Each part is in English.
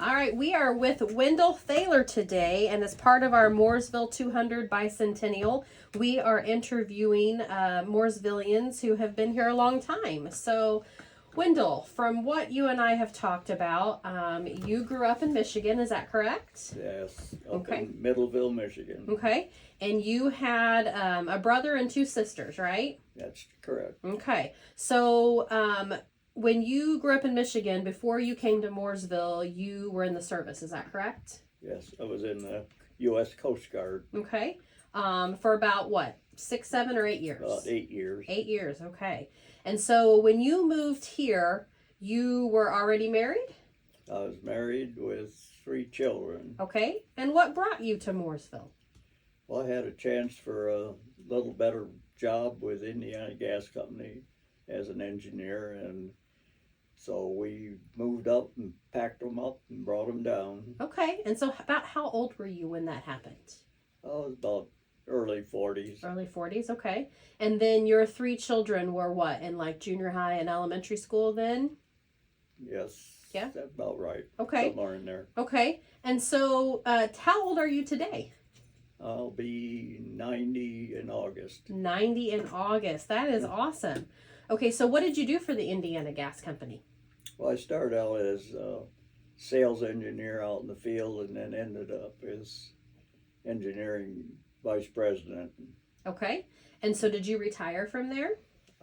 All right, we are with Wendell Thaler today, and as part of our Mooresville 200 Bicentennial, we are interviewing Mooresvillians who have been here a long time. So, Wendell, from what you and I have talked about, you grew up in Michigan, is that correct? Yes, up in Middleville, Michigan. Okay, and you had a brother and two sisters, right? That's correct. Okay, so when you grew up in Michigan, before you came to Mooresville, you were in the service, is that correct? Yes, I was in the U.S. Coast Guard. Okay, for about what, 6, 7, or 8 years? About 8 years. 8 years, okay. And so when you moved here, you were already married? I was married with 3 children. Okay, and what brought you to Mooresville? Well, I had a chance for a little better job with Indiana Gas Company as an engineer, and so we moved up and packed them up and brought them down. Okay, and so about how old were you when that happened? I was about early 40s. Early 40s, okay. And then your 3 children were what, in like junior high and elementary school then? Yes. Yeah? That's about right. Okay. Somewhere in there. Okay, and so how old are you today? I'll be 90 in August. 90 in August. That is awesome. Okay, so what did you do for the Indiana Gas Company? Well, I started out as a sales engineer out in the field and then ended up as engineering vice president. Okay, and so did you retire from there?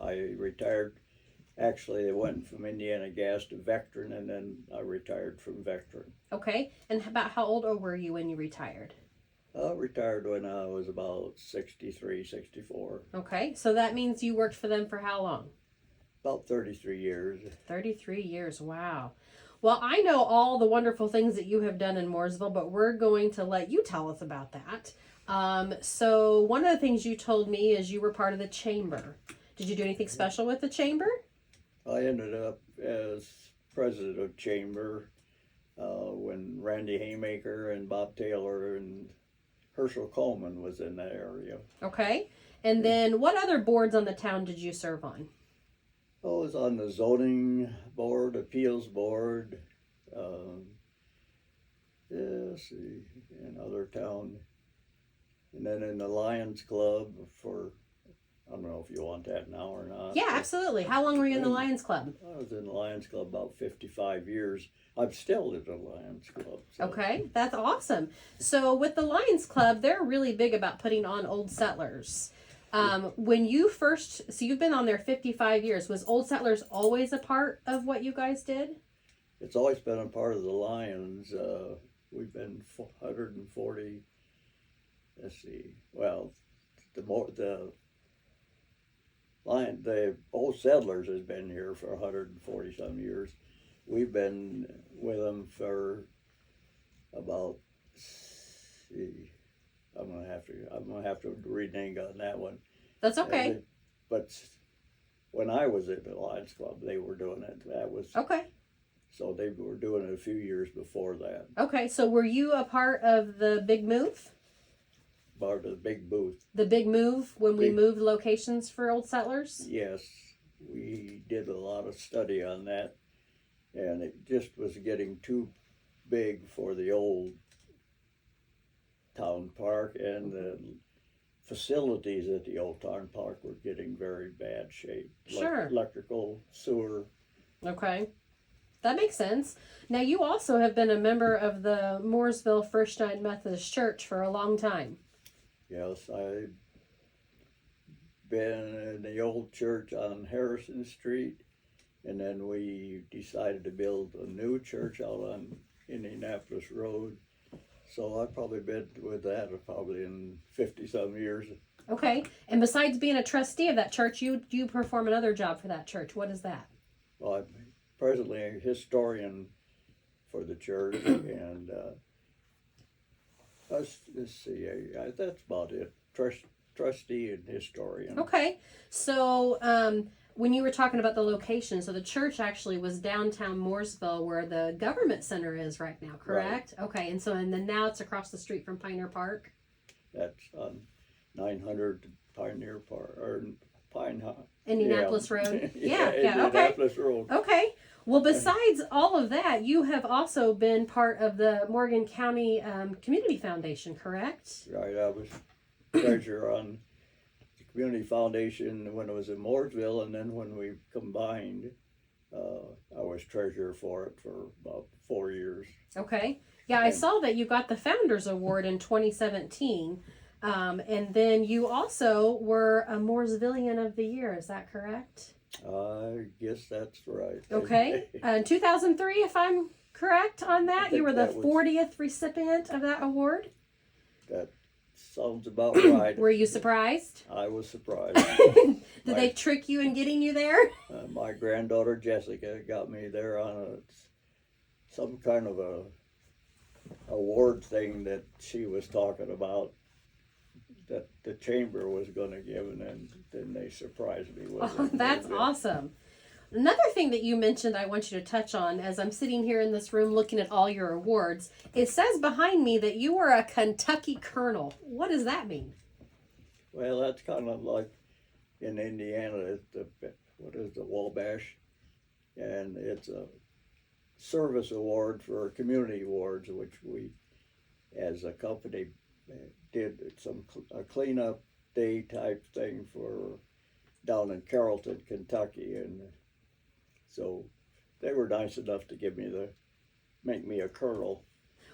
I retired. Actually, I went from Indiana Gas to Vectren, and then I retired from Vectren. Okay, and about how old were you when you retired? I retired when I was about 63, 64. Okay, so that means you worked for them for how long? About 33 years. 33 years, wow. Well, I know all the wonderful things that you have done in Mooresville, but we're going to let you tell us about that. So one of the things you told me is you were part of the chamber. Did you do anything special with the chamber? I ended up as president of chamber when Randy Haymaker and Bob Taylor and Herschel Coleman was in that area. Okay. And then what other boards on the town did you serve on? I was on the zoning board, appeals board, let's see, in other town. And then in the Lions Club for, I don't know if you want that now or not. Yeah, absolutely. How long were you in the Lions Club? I was in the Lions Club about 55 years. I'm still in the Lions Club. So. Okay, that's awesome. So with the Lions Club, they're really big about putting on Old Settlers. When you first, so you've been on there 55 years, was Old Settlers always a part of what you guys did? It's always been a part of the Lions. We've been 140, let's see, well, the Old Settlers has been here for 140 some years. We've been with them for about, see, I'm gonna have to renege on that one. That's okay. But when I was at the Lions Club, they were doing it. That was okay. So they were doing it a few years before that. Okay, so were you a part of the big move? Part of the big booth. The big move when we moved locations for Old Settlers? Yes, we did a lot of study on that, and it just was getting too big for the old town park, and the facilities at the old town park were getting very bad shape. Sure. Like electrical, sewer. Okay. That makes sense. Now, you also have been a member of the Mooresville First United Methodist Church for a long time. Yes, I've been in the old church on Harrison Street, and then we decided to build a new church out on Indianapolis Road. So I've probably been with that probably in 50-some years. Okay. And besides being a trustee of that church, you perform another job for that church. What is that? Well, I'm presently a historian for the church, and let's see, that's about it. Trustee and historian. Okay. So when you were talking about the location, so the church actually was downtown Mooresville where the government center is right now, correct? Right. Okay. And then now it's across the street from Pioneer Park? That's on 900 Pioneer Park, or Indianapolis Road? yeah, Indianapolis okay. Road. Okay. Well, besides all of that, you have also been part of the Morgan County Community Foundation, correct? Right, I was treasurer on the community foundation when it was in Mooresville, and then when we combined, I was treasurer for it for about 4 years. Okay. Yeah, I saw that you got the Founders Award in 2017. And then you also were a Mooresvillian of the Year. Is that correct? I guess that's right. Okay. In 2003, if I'm correct on that, you were the 40th recipient of that award. That sounds about right. Were you surprised? I was surprised. Did they trick you in getting you there? My granddaughter Jessica got me there on some kind of a award thing that she was talking about that the chamber was going to give, and then they surprised me with Oh, it. that's awesome. Another thing that you mentioned I want you to touch on as I'm sitting here in this room looking at all your awards, it says behind me that you were a Kentucky Colonel. What does that mean? Well, that's kind of like in Indiana, it's the Wabash, and it's a service award for community awards, which we, as a company, did a cleanup day type thing for down in Carrollton, Kentucky, and so they were nice enough to make me a colonel.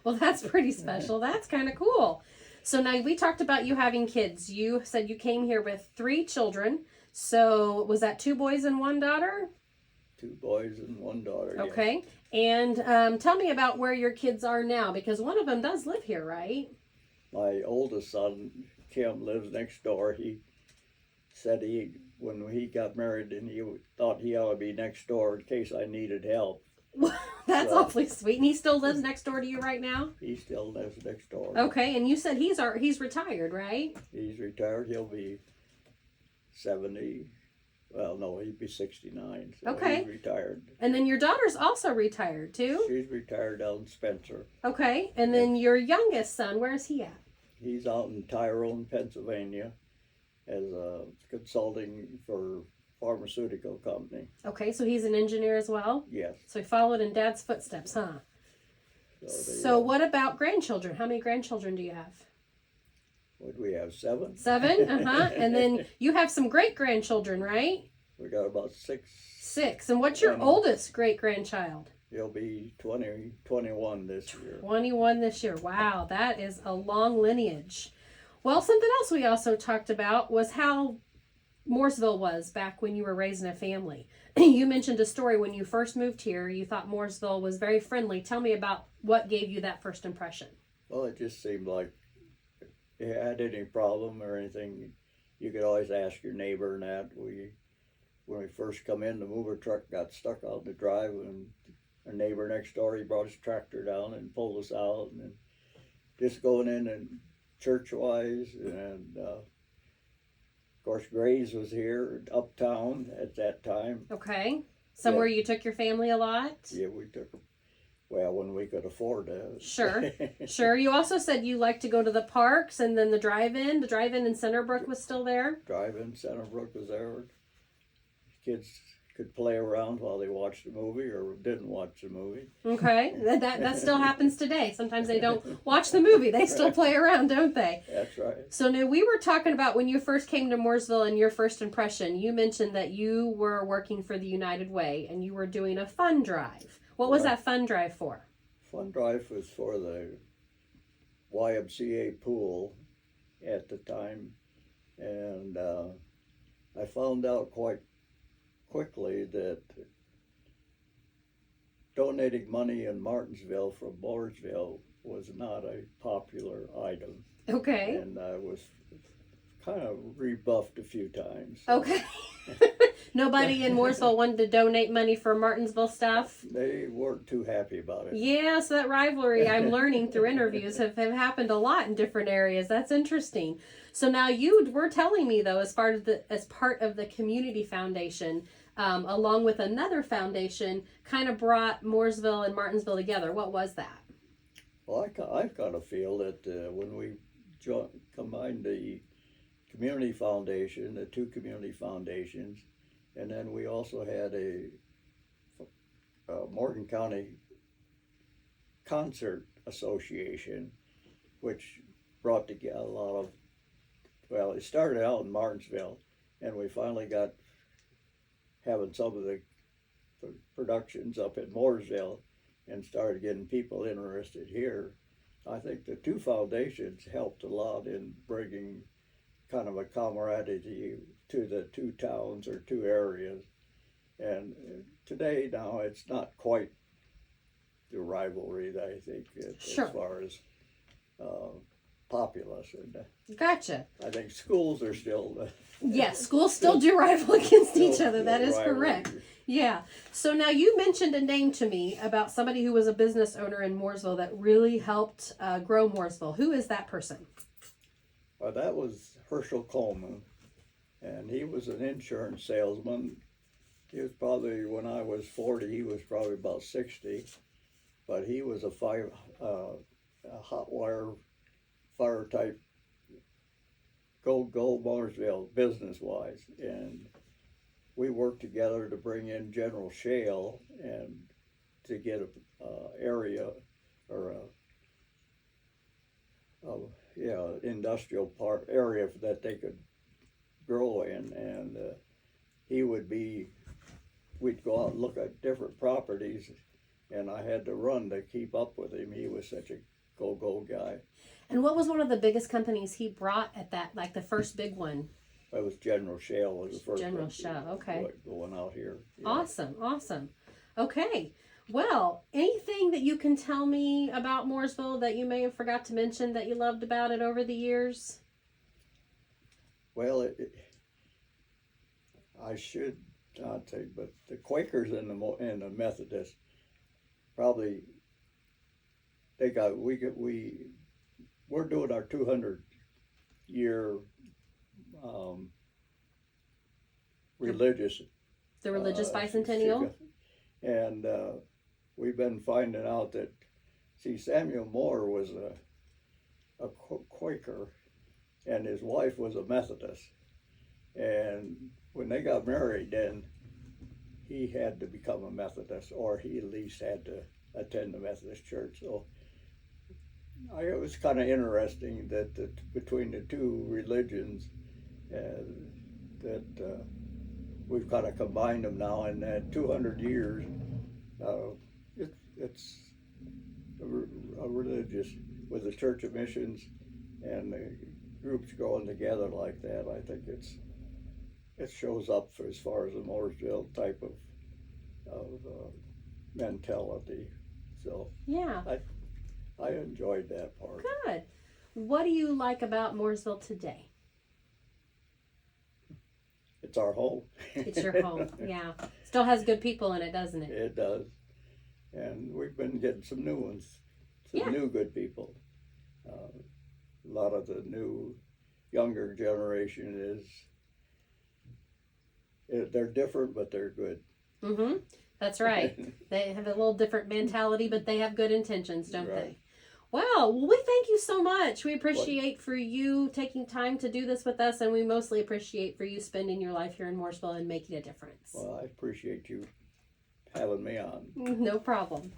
Well, that's pretty special. That's kind of cool. So now we talked about you having kids. You said you came here with 3 children. So was that 2 boys and 1 daughter? 2 boys and 1 daughter. Okay. Yes. And tell me about where your kids are now, because one of them does live here, right? My oldest son, Kim, lives next door. He said when he got married, and he thought he ought to be next door in case I needed help. That's awfully sweet. And he still lives next door to you right now? He still lives next door. Okay, and you said he's retired, right? He's retired. He'll be 70. Well, no, he'd be 69. So okay. He's retired. And then your daughter's also retired, too? She's retired out in Spencer. Okay, and then your youngest son, where's he at? He's out in Tyrone, Pennsylvania, as a consulting for pharmaceutical company. Okay, so he's an engineer as well? Yes. So he followed in Dad's footsteps, huh? So what about grandchildren? How many grandchildren do you have? What do we have, 7? 7? And then you have some great-grandchildren, right? We got about 6. 6. And what's your oldest great-grandchild? He'll be 21 this year. 21 this year. Wow, that is a long lineage. Well, something else we also talked about was how Mooresville was back when you were raising a family. You mentioned a story when you first moved here. You thought Mooresville was very friendly. Tell me about what gave you that first impression. Well, it just seemed like if you had any problem or anything, you could always ask your neighbor and that. When we first come in, the mover truck got stuck out in the drive, and our neighbor next door, he brought his tractor down and pulled us out, and then just going in and church-wise, and of course Gray's was here uptown at that time. Okay. Somewhere you took your family a lot? Yeah, we took them. Well, when we could afford to. Sure, sure. You also said you liked to go to the parks, and then the drive-in. The drive-in in Centerbrook was still there? Drive-in Centerbrook was there. Kids could play around while they watched the movie or didn't watch the movie. Okay, that still happens today. Sometimes they don't watch the movie. They still play around, don't they? That's right. So now we were talking about when you first came to Mooresville and your first impression. You mentioned that you were working for the United Way and you were doing a fund drive. What was that fund drive for? Fund drive was for the YMCA pool at the time, and I found out quite quickly that donating money in Martinsville from Mooresville was not a popular item. Okay. And I was kind of rebuffed a few times. Okay. Nobody in Mooresville wanted to donate money for Martinsville stuff? They weren't too happy about it. Yeah, so that rivalry I'm learning through interviews have happened a lot in different areas. That's interesting. So now you were telling me, though, as part of the community foundation, along with another foundation, kind of brought Mooresville and Martinsville together. What was that? Well, I kind of feel that when we combined the community foundation, the 2 community foundations, and then we also had a Morgan County Concert Association, which brought together a lot of, well, it started out in Martinsville, and we finally got having some of the productions up in Mooresville and started getting people interested here. I think the two foundations helped a lot in bringing kind of a camaraderie to the two towns or two areas. And today now it's not quite the rivalry that I think Sure. as far as populace. And Gotcha. I think schools are still Yes, schools still do rival against each still other. That is rivalry. correct. Yeah. So now you mentioned a name to me about somebody who was a business owner in Mooresville that really helped grow Mooresville. Who is that person? Well, that was Herschel Coleman, and he was an insurance salesman. He was probably, when I was 40, he was probably about 60, but he was a hot wire fire type go Mooresville business wise, and we worked together to bring in General Shale and to get a area or industrial part area that they could grow in, and we'd go out and look at different properties, and I had to run to keep up with him. He was such a go guy. And what was one of the biggest companies he brought at that, like the first big one? That was General Shale was the first General one Shale, okay. going out here. Yeah. Awesome. Okay. Well, anything that you can tell me about Mooresville that you may have forgot to mention that you loved about it over the years? Well, I should not say, but the Quakers and the Methodists probably we're doing our 200-year religious. The religious bicentennial? And we've been finding out that, Samuel Moore was a Quaker, and his wife was a Methodist. And when they got married, then he had to become a Methodist, or he at least had to attend the Methodist church. So it was kind of interesting that between the two religions, that we've kind of combined them now, and that 200 years, it's a religious, with the Church of Missions and the groups going together like that. I think it shows up as far as the Mooresville type of mentality. So Yeah. I enjoyed that part. Good. What do you like about Mooresville today? It's our home. It's your home. Yeah. Still has good people in it, doesn't it? It does. And we've been getting some new ones, Yeah. new good people. A lot of the younger generation they're different, but they're good. Mm-hmm. That's right. They have a little different mentality, but they have good intentions, don't Right. they? Well, we thank you so much. We appreciate for you taking time to do this with us, and we mostly appreciate for you spending your life here in Mooresville and making a difference. Well, I appreciate you having me on. No problem.